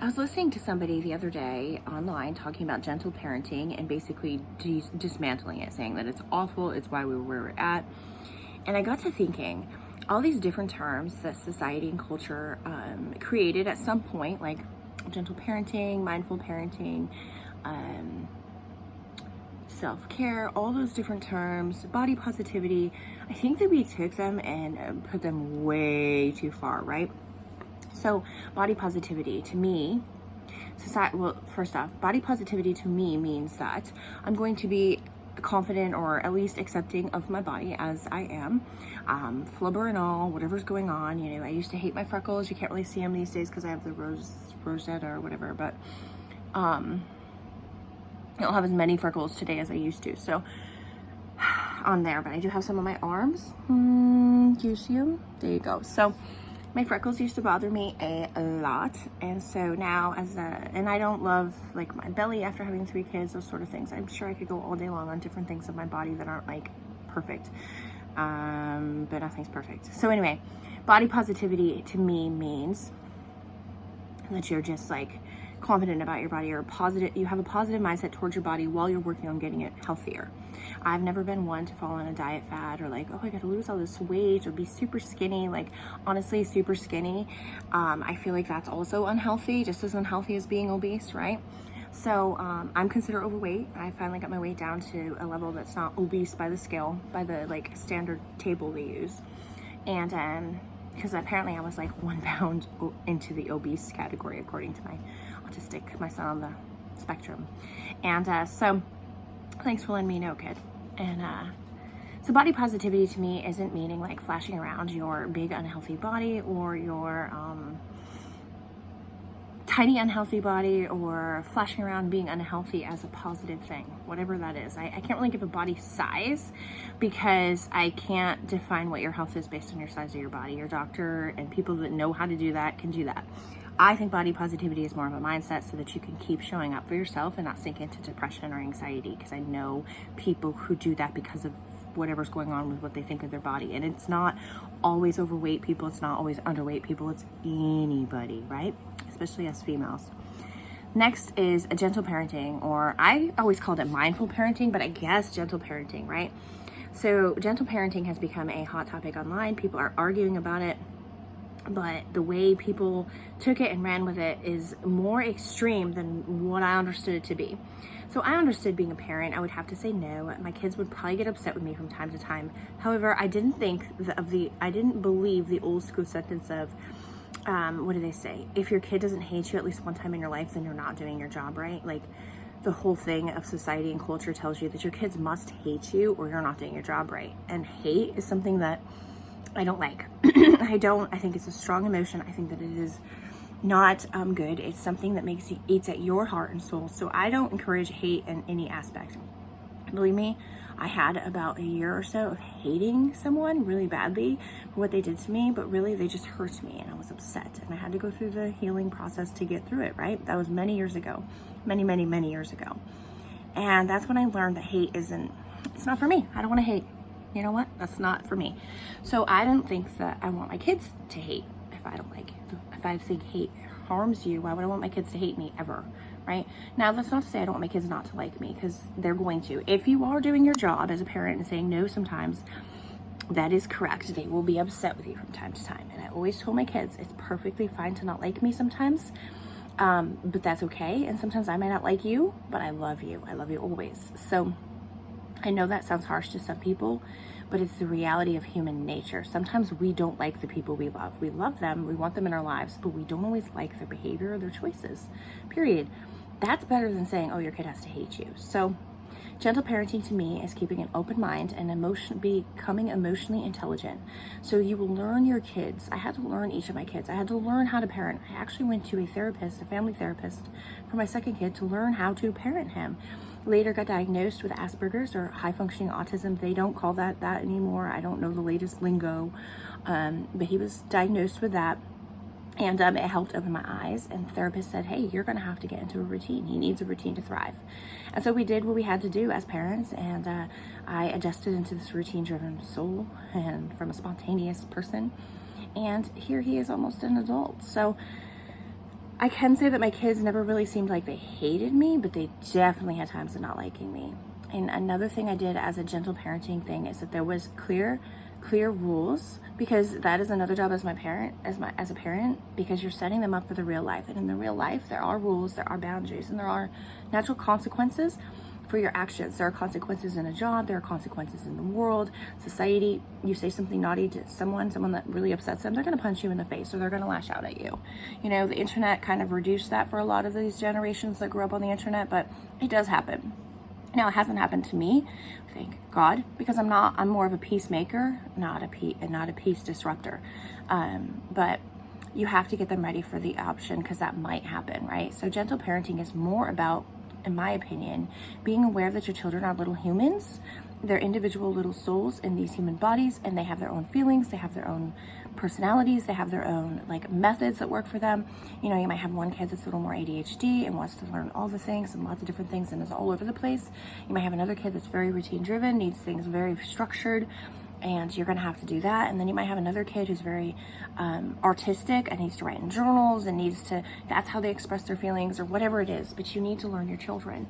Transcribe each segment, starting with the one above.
was listening to somebody the other day online talking about gentle parenting and basically dismantling it, saying that it's awful, it's why we're where we're at. And I got to thinking, all these different terms that society and culture created at some point, like gentle parenting, mindful parenting, self-care, all those different terms, body positivity, I think that we took them and put them way too far, right? So body positivity to me, first off, body positivity to me means that I'm going to be confident or at least accepting of my body as I am, flubber and all, whatever's going on. You know, I used to hate my freckles. You can't really see them these days because I have the rosetta or whatever, but I don't have as many freckles today as I used to, so on there, but I do have some on my arms. Do you see them? There you go. So my freckles used to bother me a lot, and so now and I don't love like my belly after having 3 kids, those sort of things. I'm sure I could go all day long on different things of my body that aren't like perfect, but nothing's perfect. So anyway, body positivity to me means that you're just like confident about your body, or positive, you have a positive mindset towards your body while you're working on getting it healthier. I've never been one to fall on a diet fad or like, oh, I gotta lose all this weight or be super skinny. Like, honestly, super skinny, I feel like that's also unhealthy, just as unhealthy as being obese, right? So I'm considered overweight. I finally got my weight down to a level that's not obese by the scale, by the like standard table they use. And because apparently I was like 1 pound into the obese category according to my son on the spectrum. And so thanks for letting me know, kid. And so body positivity to me isn't meaning like flashing around your big unhealthy body or your tiny unhealthy body, or flashing around being unhealthy as a positive thing, whatever that is. I can't really give a body size because I can't define what your health is based on your size of your body. Your doctor and people that know how to do that can do that. I think body positivity is more of a mindset so that you can keep showing up for yourself and not sink into depression or anxiety, because I know people who do that because of whatever's going on with what they think of their body. And it's not always overweight people, it's not always underweight people, it's anybody, right? Especially us females. Next is a gentle parenting, or I always called it mindful parenting, but I guess gentle parenting, right? So gentle parenting has become a hot topic online. People are arguing about it, but the way people took it and ran with it is more extreme than what I understood it to be. So I understood being a parent, I would have to say no. My kids would probably get upset with me from time to time. However, I didn't believe the old school sentence of, what do they say? If your kid doesn't hate you at least one time in your life, then you're not doing your job right. Like, the whole thing of society and culture tells you that your kids must hate you or you're not doing your job right. And hate is something that I don't like. I think it's a strong emotion. I think that it is not good. It's something that eats at your heart and soul. So I don't encourage hate in any aspect. Believe me, I had about a year or so of hating someone really badly for what they did to me, but really they just hurt me and I was upset, and I had to go through the healing process to get through it, right? That was many years ago, many years ago. And that's when I learned that hate it's not for me. I don't want to hate. You know what? That's not for me. So I don't think that I want my kids to hate if I think hate harms you. Why would I want my kids to hate me ever? Right? Now, that's not to say I don't want my kids not to like me, because they're going to. If you are doing your job as a parent and saying no sometimes, that is correct. They will be upset with you from time to time. And I always told my kids it's perfectly fine to not like me sometimes, but that's okay. And sometimes I might not like you, but I love you. I love you always. So I know that sounds harsh to some people, but it's the reality of human nature. Sometimes we don't like the people we love. We love them, we want them in our lives, but we don't always like their behavior or their choices, period. That's better than saying, oh, your kid has to hate you. So gentle parenting to me is keeping an open mind and becoming emotionally intelligent. So you will learn your kids. I had to learn each of my kids. I had to learn how to parent. I actually went to a family therapist for my second kid to learn how to parent him. Later got diagnosed with Asperger's or high functioning autism. They don't call that anymore. I don't know the latest lingo, but he was diagnosed with that. And it helped open my eyes, and the therapist said, hey, you're gonna have to get into a routine. He needs a routine to thrive. And so we did what we had to do as parents, and I adjusted into this routine-driven soul and from a spontaneous person. And here he is almost an adult. So I can say that my kids never really seemed like they hated me, but they definitely had times of not liking me. And another thing I did as a gentle parenting thing is that there was clear rules, because that is another job as a parent, because you're setting them up for the real life. And in the real life, there are rules, there are boundaries, and there are natural consequences for your actions. There are consequences in a job, there are consequences in the world, society. You say something naughty to someone that really upsets them, they're going to punch you in the face, or they're going to lash out at you. You know, the internet kind of reduced that for a lot of these generations that grew up on the internet, but it does happen. Now, it hasn't happened to me, thank God, because I'm more of a peacemaker, not a peace disruptor. But you have to get them ready for the option, because that might happen, right? So gentle parenting is more about, in my opinion, being aware that your children are little humans. They're individual little souls in these human bodies, and they have their own feelings, they have their own personalities, they have their own methods that work for them. You know, you might have one kid that's a little more ADHD and wants to learn all the things and lots of different things and is all over the place. You might have another kid that's very routine driven, needs things very structured, and you're going to have to do that. And then you might have another kid who's very artistic and needs to write in journals and that's how they express their feelings, or whatever it is. But you need to learn your children.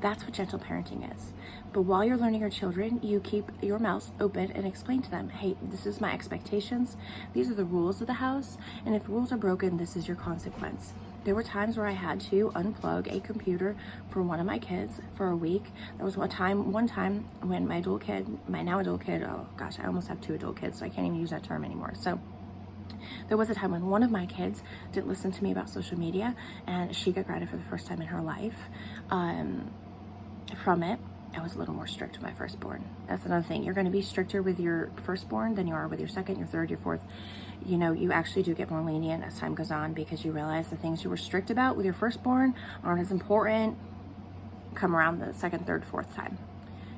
That's what gentle parenting is. But while you're learning your children, you keep your mouth open and explain to them, hey, this is my expectations. These are the rules of the house. And if rules are broken, this is your consequence. There were times where I had to unplug a computer for one of my kids for a week. There was one time when my now adult kid, oh gosh, I almost have 2 adult kids, so I can't even use that term anymore. So there was a time when one of my kids didn't listen to me about social media, and she got grounded for the first time in her life from it. I was a little more strict with my firstborn. That's another thing. You're going to be stricter with your firstborn than you are with your second, your third, your fourth. You know, you actually do get more lenient as time goes on, because you realize the things you were strict about with your firstborn aren't as important come around the second, third, fourth time.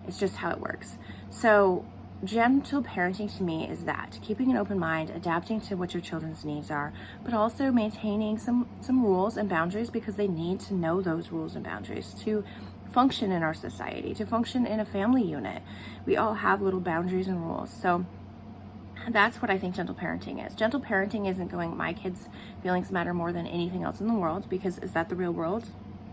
It's just how it works. So gentle parenting to me is that keeping an open mind, adapting to what your children's needs are, but also maintaining some rules and boundaries, because they need to know those rules and boundaries to function in our society, to function in a family unit. We all have little boundaries and rules. So that's what I think gentle parenting is. Gentle parenting isn't going, my kids' feelings matter more than anything else in the world, because is that the real world?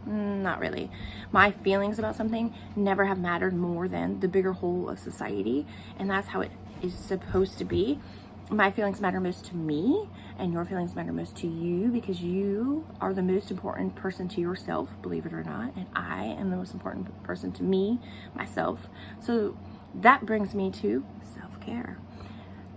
Not really. My feelings about something never have mattered more than the bigger whole of society, and that's how it is supposed to be. My feelings matter most to me, and your feelings matter most to you, because you are the most important person to yourself, believe it or not, and I am the most important person to me, myself. So that brings me to self-care.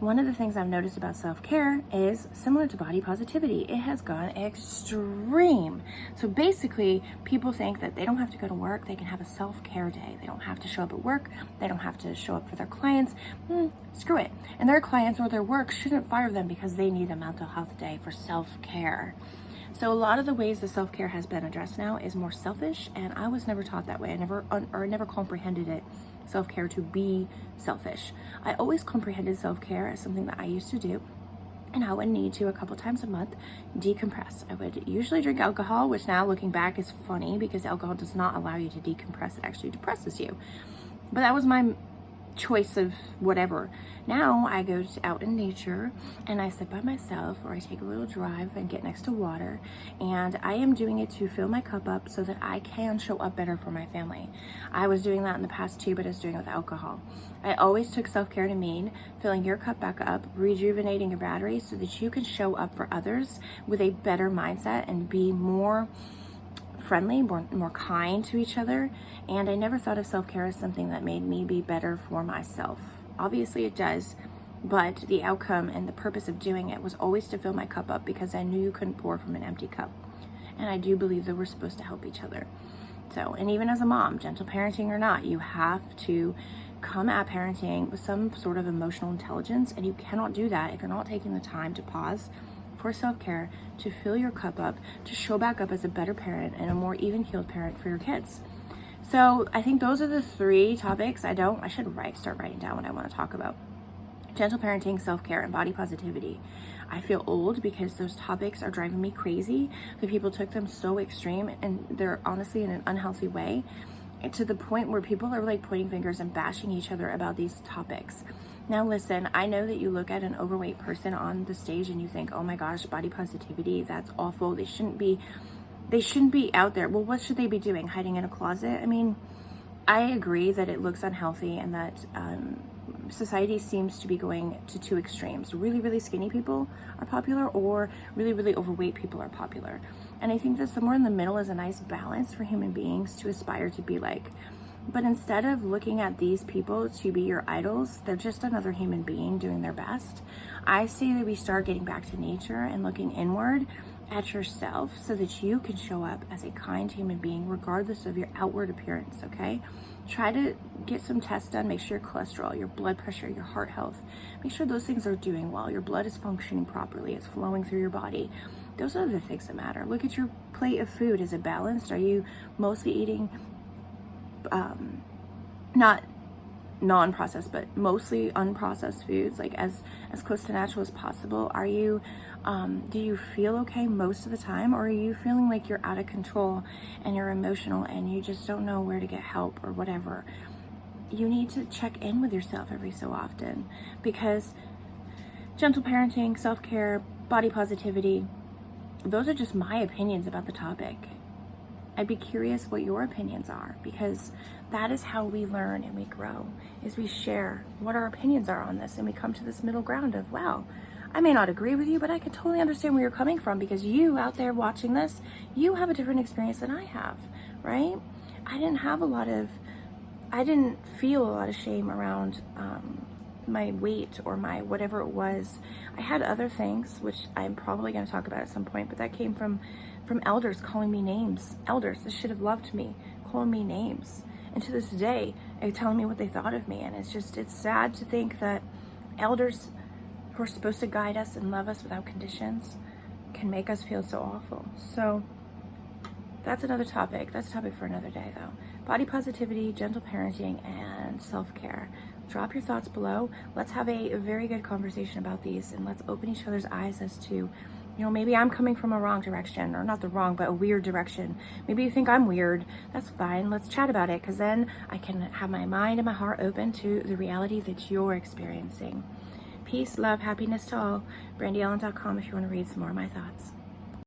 One of the things I've noticed about self-care is similar to body positivity. It has gone extreme. So basically, people think that they don't have to go to work. They can have a self-care day. They don't have to show up at work. They don't have to show up for their clients. Screw it. And their clients or their work shouldn't fire them because they need a mental health day for self-care. So a lot of the ways that self-care has been addressed now is more selfish, and I was never taught that way. I never comprehended it, self-care, to be selfish. I always comprehended self-care as something that I used to do, and I would need to, a couple times a month, decompress. I would usually drink alcohol, which now looking back is funny, because alcohol does not allow you to decompress. It actually depresses you. But that was my choice of whatever. Now I go out in nature and I sit by myself, or I take a little drive and get next to water, and I am doing it to fill my cup up so that I can show up better for my family. I was doing that in the past too, but I was doing it with alcohol. I always took self-care to mean filling your cup back up, rejuvenating your battery so that you can show up for others with a better mindset and be more friendly, more kind to each other. And I never thought of self-care as something that made me be better for myself. Obviously it does, but the outcome and the purpose of doing it was always to fill my cup up, because I knew you couldn't pour from an empty cup. And I do believe that we're supposed to help each other. So, and even as a mom, gentle parenting or not, you have to come at parenting with some sort of emotional intelligence, and you cannot do that if you're not taking the time to pause for self-care, to fill your cup up, to show back up as a better parent and a more even-keeled parent for your kids. So I think those are the 3 topics. I should start writing down what I want to talk about. Gentle parenting, self-care, and body positivity. I feel old because those topics are driving me crazy. The people took them so extreme, and they're honestly in an unhealthy way, to the point where people are like pointing fingers and bashing each other about these topics. Now listen, I know that you look at an overweight person on the stage and you think, oh my gosh, body positivity, that's awful. They shouldn't be out there. Well, what should they be doing? Hiding in a closet? I mean, I agree that it looks unhealthy and that society seems to be going to two extremes. Really, really skinny people are popular, or really, really overweight people are popular. And I think that somewhere in the middle is a nice balance for human beings to aspire to be like. But instead of looking at these people to be your idols, they're just another human being doing their best. I say that we start getting back to nature and looking inward at yourself so that you can show up as a kind human being regardless of your outward appearance, okay? Try to get some tests done. Make sure your cholesterol, your blood pressure, your heart health, make sure those things are doing well. Your blood is functioning properly. It's flowing through your body. Those are the things that matter. Look at your plate of food. Is it balanced? Are you mostly eating not non-processed, but mostly unprocessed foods, like as close to natural as possible? Are you do you feel okay most of the time, or are you feeling like you're out of control and you're emotional and you just don't know where to get help or whatever? You need to check in with yourself every so often, because gentle parenting, self-care, body positivity, those are just my opinions about the topic. I'd be curious what your opinions are, because that is how we learn and we grow, is we share what our opinions are on this, and we come to this middle ground of, wow, I may not agree with you, but I can totally understand where you're coming from, because you out there watching this, you have a different experience than I have, right? I didn't feel a lot of shame around my weight or my whatever it was. I had other things, which I'm probably going to talk about at some point, but that came from elders calling me names. Elders that should have loved me, calling me names. And to this day, they're telling me what they thought of me. And it's sad to think that elders who are supposed to guide us and love us without conditions can make us feel so awful. So that's another topic. That's a topic for another day, though. Body positivity, gentle parenting, and self-care. Drop your thoughts below. Let's have a very good conversation about these, and let's open each other's eyes as to, you know, maybe I'm coming from a wrong direction, or not the wrong, but a weird direction. Maybe you think I'm weird. That's fine. Let's chat about it, because then I can have my mind and my heart open to the reality that you're experiencing. Peace, love, happiness to all. BrandyEllen.com if you want to read some more of my thoughts.